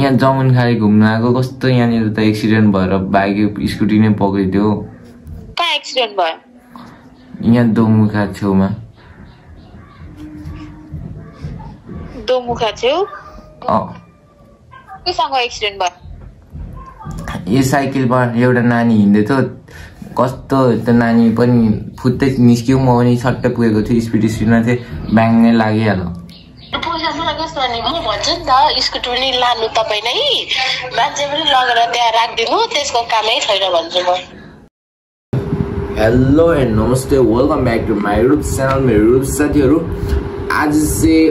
यहाँ जमुनखाली घुम्न आएको कस्तो यहाँनिर त एक्सिडेन्ट भएर बाइक स्कुटी नै पक्रिदियो। कहाँ एक्सिडेन्ट भयो? यहाँ दोमुखा छेउमा। दोमुखा छेउ? केसँग एक्सिडेन्ट भयो? यो साइकलमा एउटा नानी हिँड्दै थियो, कस्तो त्यो नानी पनि फुत्तै निस्क्यो, म पनि सट्टै पुगेको थिएँ, स्पिडमा थिएँ, ब्याङ्गै लागिहाल्यो। म भन्छु नि त स्कुटी पनि लानु तपाईँ नै, मान्छे पनि लगेर त्यहाँ राखिदिनु, त्यसको कामै छैन भन्छु म। हेलो एन्ड नमस्ते, welcome back to my YouTube channel. मेरो युट्युब साथीहरू, आज चाहिँ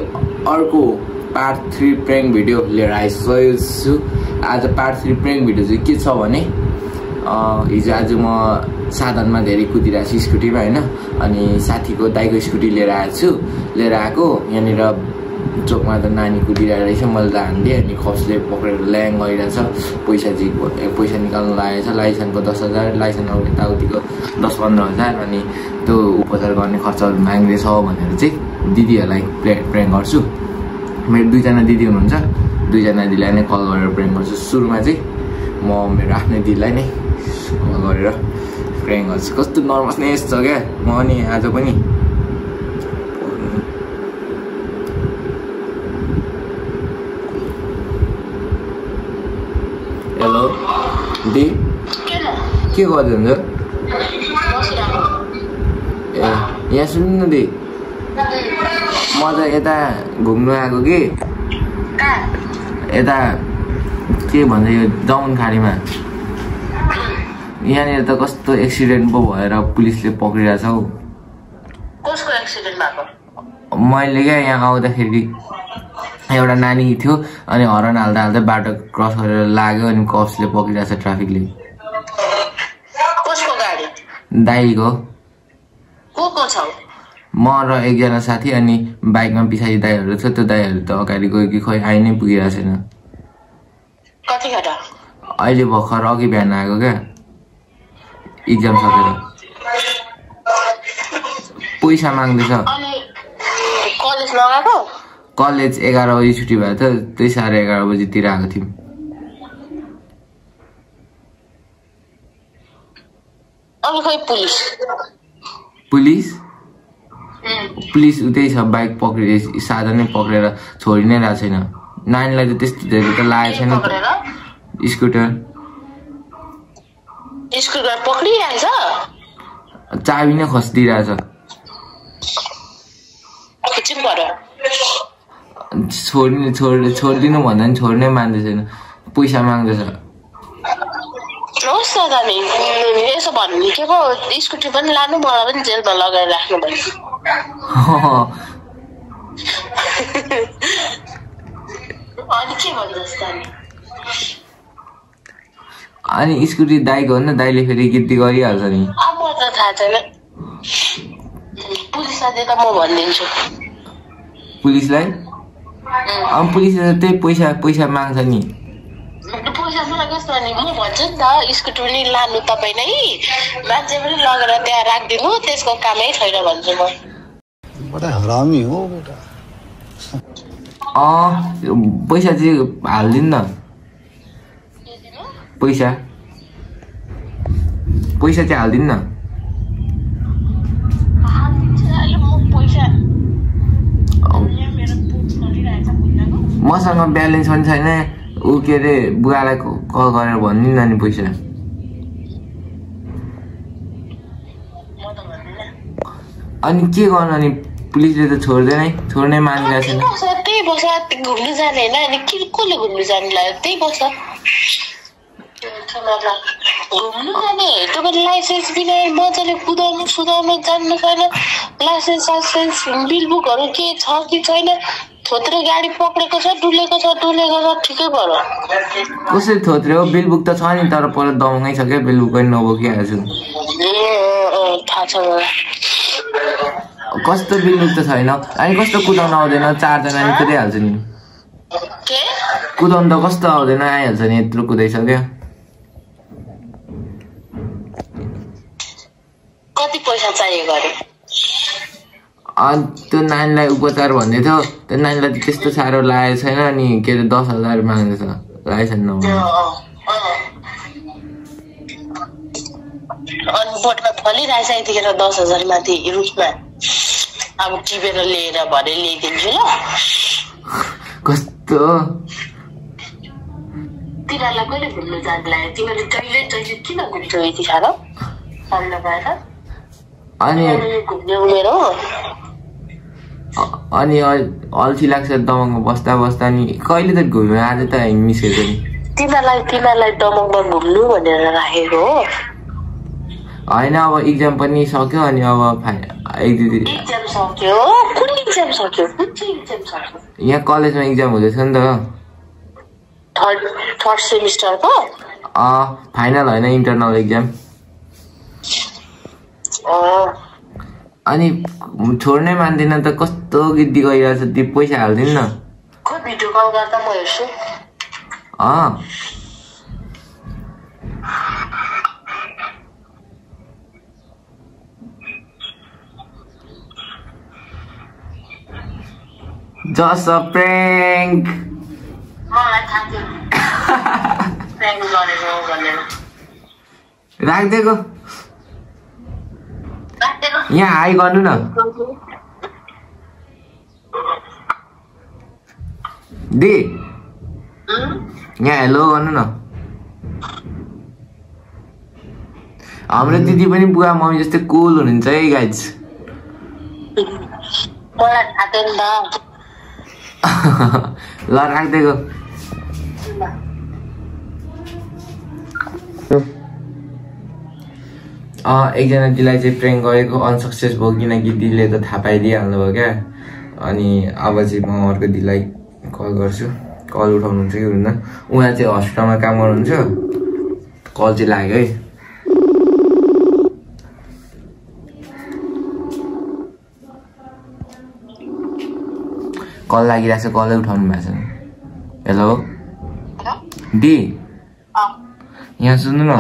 अर्को पार्ट 3 प्र्याङ्क भिडियो लिएर आइसकेको छु। आज पार्ट 3 प्र्याङ्क भिडियो चाहिँ के छ भने, हिजो आज म साधनमा धेरै कुदिरहेको छु स्कुटीमा होइन, अनि साथीको दाइको स्कुटी लिएर आएको यहाँनिर चोकमा त नानी कुदिरहेको रहेछ, मैले त हानिदिएँ, अनि खसले पक्रेर ल्याङ गरिरहेछ, पैसा निकाल्नु लागेको छ, लाइसेन्सको 10,000, लाइसेन्स अब यताउतिको 10-15,000, अनि त्यो उपचार गर्ने खर्चहरू माग्दैछ भनेर चाहिँ दिदीहरूलाई प्र्याङ्क गर्छु। मेरो 2जना दिदी हुनुहुन्छ, 2जना दिदीलाई नै कल गरेर प्र्याङ्क गर्छु। सुरुमा चाहिँ म मेरो आफ्नै दिदीलाई नै कल गरेर प्र्याङ्क गर्छु। कस्तो नर्भसनेस छ क्या म नि आज पनि। हेलो दी, के गर्दै हुन्छ? ए यहाँ सुन्नु न दी, म त यता घुम्नु आएको कि, यता के भन्छ यो जमुनखालीमा, यहाँनिर त कस्तो एक्सिडेन्ट पो भएर पुलिसले पक्रिरहेछ हौ। कसको एक्सिडेन्ट भएको? मैले क्या यहाँ आउँदाखेरि एउटा नानी थियो, अनि हर्न हाल्दा बाटो क्रस गरेर लाग्यो, अनि कप्सले पक्रिरहेछ ट्राफिकले। कसको गाडी? दाइको। को छ? म र एकजना साथी, अनि बाइकमा पछाडि दाइहरू थियो, त्यो दाइहरू त अगाडि गयो कि खोइ आइ नै पुगिरहेको छैन। कतिखेर? अहिले भर्खर अघि बिहान आएको क्या, इक्जाम सकेर। पैसा माग्दैछ। कलेज लगाएको? कलेज 11 बजी छुट्टी भएको थियो, त्यही 11:30 बजीतिर आएको थियौँ। अनि खोइ पुलिस उतै छ, बाइक पक्रिए, साधनै पक्रेर छोडी नै रहेको छैन। नानीलाई त त्यस्तो धेरै त लागेको छैन। स्कुटर पक्रिरहेछ, चाबी नै खसिदिइरहेछ। छोडिदिनु भन्दा पनि छोड्नै मान्दैछैन, पैसा माग्दैछ। यसो भन्नु के पो, स्कुटी पनि लानु, मलाई पनि जेलमा लगाएर राख्नु भयो। अनि के भन्नुहोस् त? अनि स्कुटी दाइको हो नि, दाइले फेरि गिट्टी गरिहाल्छ नि। अब त थाहा छैन, पुलिसलाई त म भनिदिन्छु। पुलिसलाई? अब पुलिसले त्यही पैसा माग्छ नि। पैसा मलाई कस्तो नि, म भन्छु नि त स्कुटी पनि लानु तपाईँ नै, मान्छे पनि लगेर त्यहाँ राखिदिनु, त्यसको कामै छैन भन्छु म। बडा हरामी हो बेटा। पैसा चाहिँ हालिदिनु न। पैसा चाहिँ हालिदिनु न। मसँग ब्यालेन्स पनि छैन, ऊ के अरे बुवालाई कल गरेर भनिदिनु न नि पैसा। अनि के गर्नु, अनि पुलिसले त छोड्नै मानिरहेको छैन। त्यही बस्छ, घुम्नु जाने होइन, अनि कसले घुम्नु जाने लाग्यो? त्यही बस्छ घुम्नु जाने, तपाईँले लाइसेन्स बिना मजाले कुदाउनु जान्नु छैन, लाइसेन्स बिल बुकहरू के छ कि छैन, थोत्रे गाडी पक्रेको छ, डुलेको छ, ठिकै भयो। कसरी थोत्रे हो? बिल बुक त छ नि, तर पर दमङै छ क्या, बिल बुक पनि नबोकिहाल्छु छु। थाहा छ मलाई। कस्तो बिल बुक त छैन, अनि कस्तो कुदाउनु आउँदैन? 4जना नि कुदाइहाल्छ नि। कुदाउनु त कस्तो आउँदैन, आइहाल्छ नि, यत्रो कुदाइसक्यो। कति पैसा चाहिएको अरे? त्यो नानीलाई उपचार भन्दै थियो, त्यो नानीलाई त्यस्तो साह्रो लागेको छैन, अनि के अरे 10,000 माग्दैछ। लाइसेन्स नहुनु अनि बोटमा फलिरहेछ यतिखेर 10,000 माथि रुखमा अब टिपेर लिएर भरे ल्याइदिन्छु ल कस्तो तिमीहरूलाई कहिले घुम्नु जानु लाग्यो तिमीले जहिले किन घुम्छौ यतिखेर सामना भएर अनि घुम्ने उमेर हो अनि अल्छी लाग्छ दमङमा बस्दा बस्दा नि कहिले त घुम्यो आज त निस्केको नि तिमीलाई दमङमा घुम्नु भनेर राखेको हो होइन अब इक्जाम पनि सक्यो अनि अब इक्जाम सक्यो कुन इक्जाम सक्यो कुन चाहिँ इक्जाम सक्यो यहाँ कलेजमा इक्जाम हुँदैछ नि त थर्ड सेमिस्टरको फाइनल होइन इन्टरनल इक्जाम अनि छोड्नै मान्दैन त कस्तो गिद्दी गइरहेछ त्यो पैसा हाल्दिन न खोइ भिडियो कल गर्दा म हेर्छु Just a prank. मलाई थाहा थियो प्र्याङ्क गरेको भनेर राख्देको यहाँ हाई गर्नु न दि यहाँ हेलो गर्नु न हाम्रो दिदी पनि बुवा मम्मी जस्तै कुल हुनुहुन्छ है गाइज मलाई थाहा थियो नि त ल राख्देको एकजना दिदीलाई चाहिँ प्र्याङ्क गरेको अनसक्सेस भयो किनकि दिदीले त थाहा पाइदिइहाल्नु भयो क्या अनि अब चाहिँ म अर्को दिदीलाई कल गर्छु कल उठाउनुहुन्छ कि हुन्न उहाँ चाहिँ हस्पिटलमा काम गर्नुहुन्छ कल चाहिँ लाग्यो है कल लागिरहेको छ कलै उठाउनु भएको छैन हेलो दी यहाँ सुन्नु न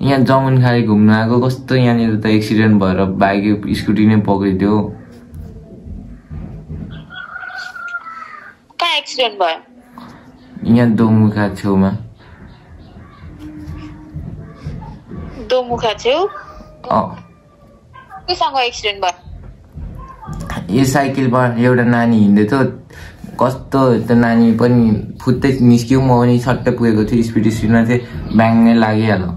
यहाँ जमुनखाली घुम्न आएको कस्तो यहाँनिर त एक्सिडेन्ट भएर बाइक स्कुटी नै पक्रिदियो कहाँ एक्सिडेन्ट भयो यहाँ दोमुखा छेउमा दोमुखा छेउ केसँग एक्सिडेन्ट भयो यो साइकलमा एउटा नानी हिँड्दै थियो कस्तो त्यो नानी पनि फुत्तै निस्क्यो म पनि सट्टै पुगेको थिएँ स्पिडमा थिएँ ब्याङ्गै लागिहाल्यो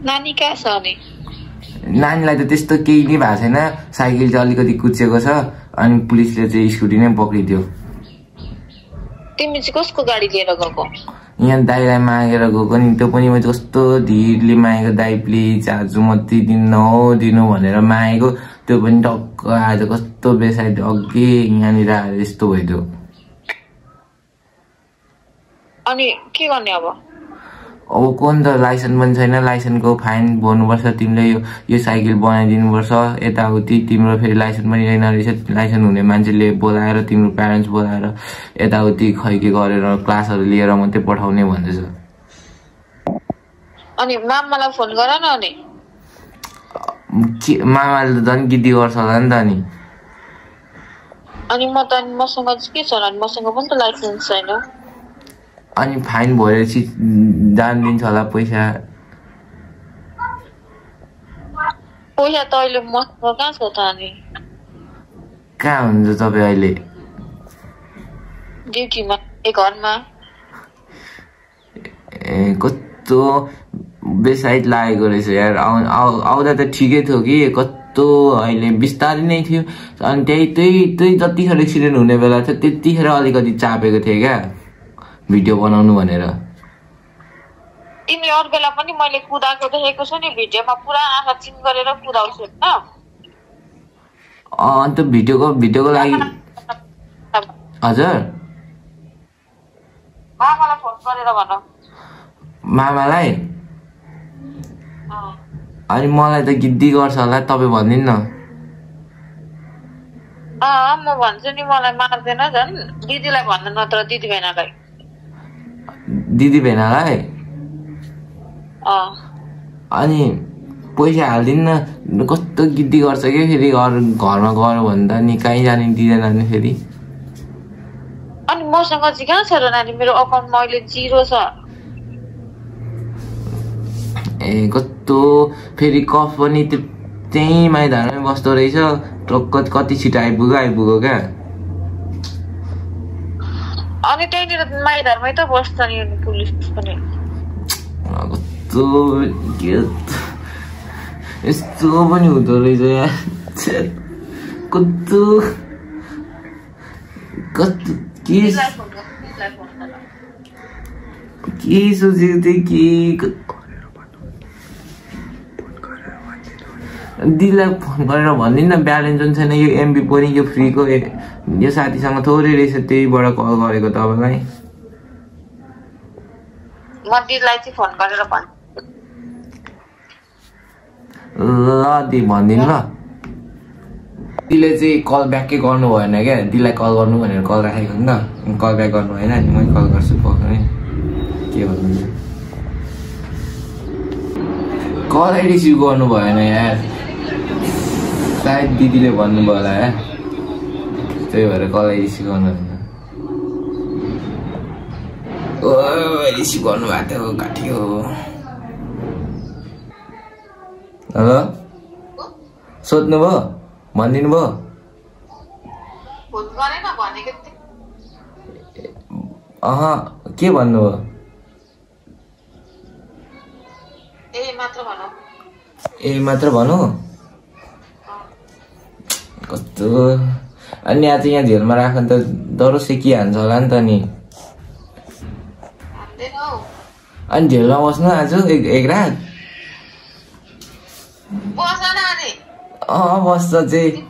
नानी कहाँ छ अनि नानीलाई त त्यस्तो केही नै भएको छैन साइकल चाहिँ अलिकति कुचेको छ अनि पुलिसले चाहिँ स्कुटी नै पक्रिदियो तिमी चाहिँ कसको गाडी लिएर गएको यहाँ दाइलाई मागेर गएको नि त्यो पनि मैले कस्तो धिरले मागेको दाइ प्लिज आज म दिनु भनेर मागेको त्यो पनि टक्क आज कस्तो बेसाइड अघि यहाँनिर आएर यस्तो भइदियो अनि के गर्ने अब कुन त लाइसेन्स पनि छैन लाइसेन्सको फाइन भर्नुपर्छ तिमीले यो साइकल बनाइदिनुपर्छ यताउति तिम्रो फेरि लाइसेन्स पनि छैन रहेछ लाइसेन्स हुने मान्छेले बोलाएर तिम्रो प्यारेन्ट्स बोलाएर यताउति खै के गरेर क्लासहरू लिएर मात्रै पठाउने भन्दैछ अनि मामालाई फोन गर न अनि मामाले त झन् गिद्दी गर्छ होला नि त अनि मसँग के छ अनि मसँग पनि त लाइसेन्स छैन अनि फाइन भरेपछि जान दिन्छ होला पैसा त अहिले मसँग कहाँ छ त अनि कहाँ हुन्छ तपाईँ अहिले ड्युटीमा घरमा कस्तो बेसाइड लागेको रहेछ यार आउँदा त ठिकै थियो कि कस्तो अहिले बिस्तारै नै थियो अनि त्यही जतिखेर एक्सिडेन्ट हुने बेला थियो त्यतिखेर अलिकति चापेको थिएँ क्या भिडियो बनाउनु भनेर तिमीले अरू बेला पनि मैले कुदाएको देखेको छु नि भिडियोमा पुरा आँखा चिम गरेर कुदाउँछु हैन अन्त भिडियोको लागि हजुर मामालाई फोन गरेर भन मामालाई अनि मलाई त गिद्दी गर्छ होला तपाईँ भनिदिनु न म भन्छु नि मलाई मार्दैन झन् दिदीलाई भन्नु नत्र दिदी बहिनीलाई दिदी बहिनीलाई अनि पैसा हाल्दिन्न कस्तो गिद्दी गर्छ कि फेरि घरमा गयो भने त नि कहीँ जाने दिँदैन नि फेरि अनि मसँग चाहिँ कहाँ छ र नानी मेरो अकाउन्टमा अहिले 0 छ ए कस्तो फेरि कफ पनि त्यही मैदानमै बस्दो रहेछ कति छिटो आइपुग्यो क्या अनि त्यहीँनिर मैदानमै त बस्छ नि पुलिस पनि कस्तो यस्तो पनि हुँदो रहेछ यार कस्तो के सोचेको थिएँ कि दिदीलाई फोन गरेर भनिदिनु न ब्यालेन्स पनि छैन यो एमबी पनि यो फ्रीको यो साथीसँग थोरै रहेछ त्यहीबाट कल गरेको तपाईँलाई म दिदीलाई चाहिँ फोन गरेर भन्छु ल दी भनिदिनु ल दिदीले चाहिँ कल ब्याकै गर्नु भएन क्या दिदीलाई कल गर्नु भनेर कल राखेको नि त कल ब्याक गर्नु भएन अनि मैले कल गर्छु पक्कै के भन्नु कलै रिसिभ गर्नु भएन यार सायद दिदीले भन्नुभयो होला यार त्यही भएर कलै रिसिभ गर्नु भएन ओ रिसिभ गर्नु भएको थियो काट्यो हेलो सोध्नु भयो भनिदिनु भयो के भन्नुभयो ए मात्र भनौँ कस्तो अनि आज यहाँ झेलमा राख्नु त डह्रो सेकिहाल्छ होला नि त नि अनि झेलमा बस्नु आज एक रात बस्छ चाहिँ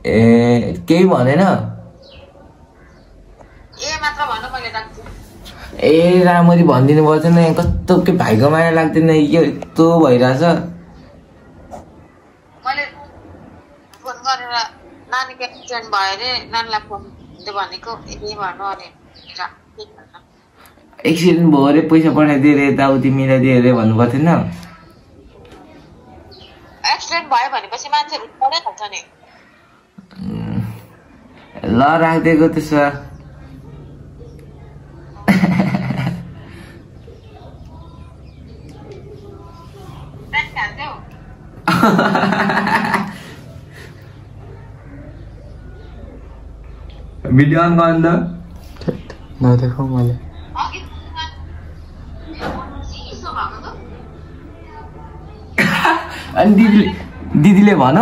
ए केही भनेन ए राम्ररी भनिदिनु पर्छ नि कस्तो के भाइको माया लाग्दैन यो यस्तो भइरहेछ एक्सिडेन्ट भयो अरे पैसा पठाइदियो अरे यताउति मिलाइदियो अरे भन्नु पर्थेन एक्सिडेन्ट भयो भनेपछि मान्छेहरू पढाइ हाल्छ नि ल राखिदिएको त्यसो भिडियो अन गर्नु त नदेखाऊ मैले अनि दिदीले भन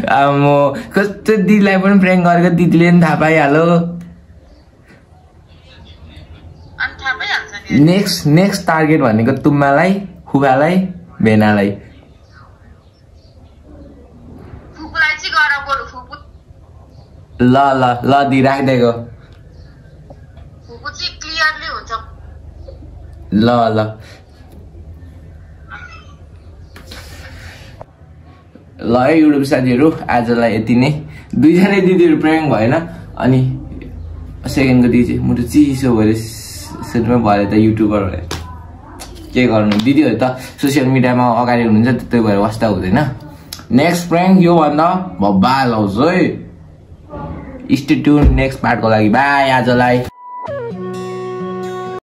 म कस्तो दिदीलाई पनि प्र्याङ्क गरेको दिदीले पनि थाहा पाइहाल्यो नेक्स्ट टार्गेट भनेको तुम्मालाई खुबालाई भेनालाई ल ल ल दि राखिदिएको ल ल ल है युट्युब साथीहरू आजलाई यति नै दुईजना दिदीहरू प्र्याङ्क भएन अनि सेकेन्डको दिदी चाहिँ मुटु चिसो भएर सेटमा भएर त युट्युबर के गर्नु दिदीहरू त सोसियल मिडियामा अगाडि हुनुहुन्छ त्यही भएर वास्ता हुँदैन नेक्स्ट प्र्याङ्क योभन्दा भब्बाल आउँछ है स्टे ट्युन नेक्स्ट पार्टको लागि बाई आजलाई